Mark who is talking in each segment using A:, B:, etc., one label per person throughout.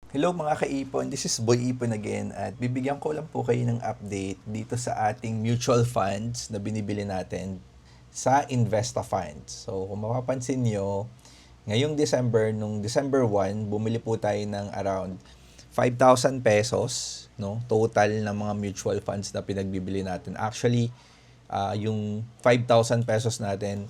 A: Hello mga kaipon, this is Boy Ipon again at bibigyan ko lang po kayo ng update dito sa ating mutual funds na binibili natin sa Investa Funds. So kung mapapansin nyo, ngayong December, nung December 1, bumili po tayo ng around 5,000 pesos, no? Total ng mga mutual funds na pinagbibili natin. Actually, yung 5,000 pesos natin,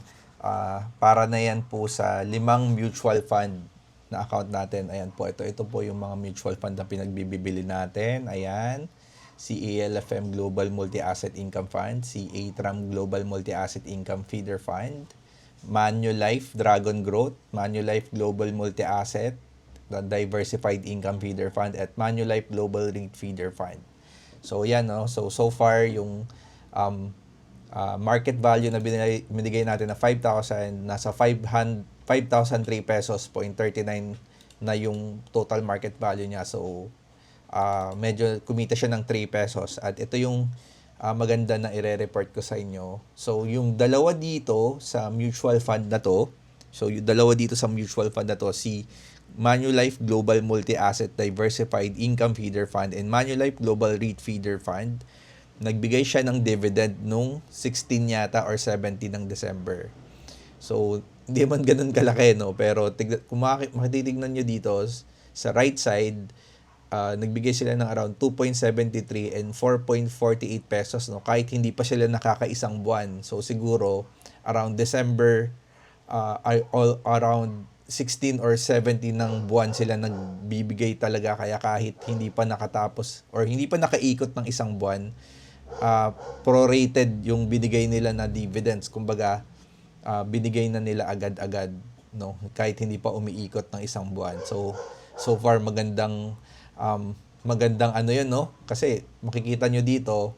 A: para na yan po sa 5 mutual fund na account natin. Ayan po, ito po yung mga mutual fund na pinagbibili natin. Ayan, si ALFM Global Multi-Asset Income Fund, si ATRAM Global Multi-Asset Income Feeder Fund, Manulife Dragon Growth, Manulife Global Multi-Asset, the Diversified Income Feeder Fund, at Manulife Global REIT Feeder Fund. So yan, no? So far yung market value na binigay natin na 5,000, nasa 5,003 pesos, 0.39 na yung total market value niya. So, medyo kumita siya ng 3 pesos. At ito yung maganda na ire-report ko sa inyo. So, yung dalawa dito sa mutual fund na to, si Manulife Global Multi-Asset Diversified Income Feeder Fund and Manulife Global REIT Feeder Fund, nagbigay siya ng dividend nung 16 yata or 17 ng December. So, hindi man ganun kalaki, no? Pero kung matitignan nyo dito, sa right side, nagbigay sila ng around 2.73 and 4.48 pesos, no? Kahit hindi pa sila nakakaisang buwan. So, siguro, around December, around 16 or 17 ng buwan sila nagbibigay talaga. Kaya kahit hindi pa nakatapos or hindi pa nakaikot ng isang buwan, prorated yung binigay nila na dividends. Kumbaga, binigay na nila agad-agad, no? Kahit hindi pa umiikot ng isang buwan. So far magandang ano 'yun, no? Kasi makikita nyo dito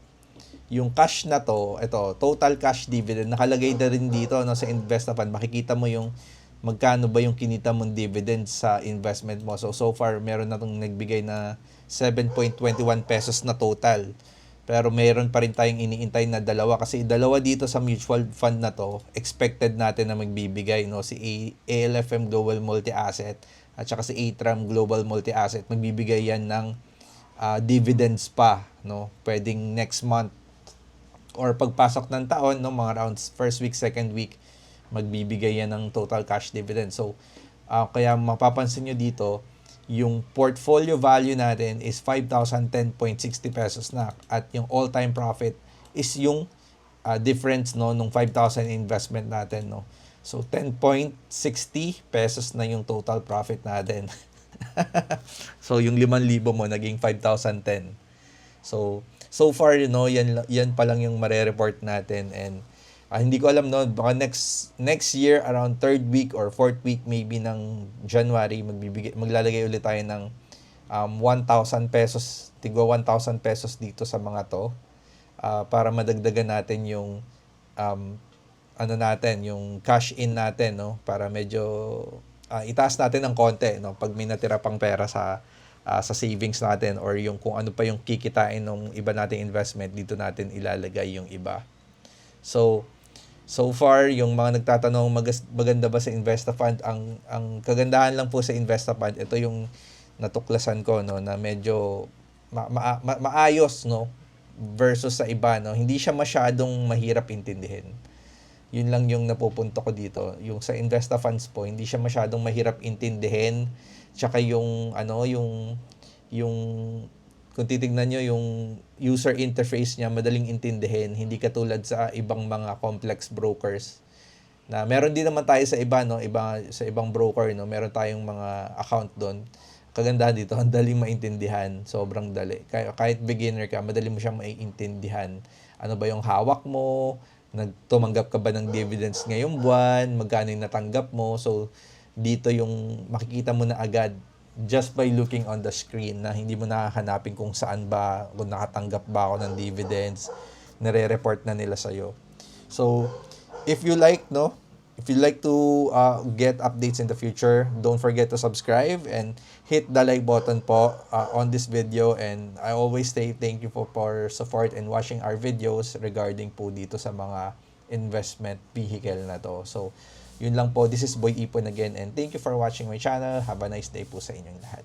A: yung cash na to, ito, total cash dividend nakalagay na rin dito, no, sa Investa Fund. Makikita mo yung magkano ba yung kinita mong dividend sa investment mo. So far meron na tong nagbigay na 7.21 pesos na total. Pero mayroon pa rin tayong iniintay na dalawa, kasi dalawa dito sa mutual fund na to expected natin na magbibigay, no, si ALFM Global Multi-Asset at saka si ATRAM Global Multi-Asset. Magbibigay yan ng dividends pa, no, pwedeng next month or pagpasok ng taon, no, mga around first week, second week, magbibigay yan ng total cash dividend. So kaya mapapansin nyo dito, yung portfolio value natin is 5,010.60 pesos na, at yung all-time profit is yung difference, no, nung 5,000 investment natin, no. So 10.60 pesos na yung total profit natin. So yung 5,000 mo naging 5,010. So far, yan pa lang yung mare-report natin. And hindi ko alam, no, baka next year around 3rd week or 4th week maybe ng January, maglalagay ulit tayo ng 1,000 pesos, tigwa 1,000 pesos dito sa mga to, para madagdagan natin yung yung cash in natin, no, para medyo itaas natin ng konti, no, pag may natira pang pera sa savings natin, or yung kung ano pa yung kikitain ng iba nating investment, dito natin ilalagay yung iba. So far, yung mga nagtatanong maganda ba sa Investa Fund, ang kagandahan lang po sa Investa Fund, ito yung natuklasan ko, no, na medyo maayos, no, versus sa iba, no. Hindi siya masyadong mahirap intindihin. Yun lang yung napupunto ko dito. Yung sa Investa Funds po, hindi siya masyadong mahirap intindihin. Tsaka yung kung titignan nyo yung user interface niya, madaling intindihin, hindi katulad sa ibang mga complex brokers na meron din naman tayo sa iba, no, sa ibang broker, no, meron tayong mga account doon. Kagandahan dito, ang daling maintindihan, sobrang dali. Kahit beginner ka, madali mo siyang maiintindihan. Ano ba yung hawak mo? Nagtumanggap ka ba ng dividends ngayong buwan? Magkano yung natanggap mo? So dito yung makikita mo na agad just by looking on the screen, na hindi mo nakahanapin kung saan ba, kung nakatanggap ba ako ng dividends, nare-report na nila sa'yo. So, if you like to get updates in the future, don't forget to subscribe and hit the like button po on this video. And I always say thank you for support and watching our videos regarding po dito sa mga investment vehicle na to. So, yun lang po. This is Boy Ipon again, and thank you for watching my channel. Have a nice day po sa inyong lahat.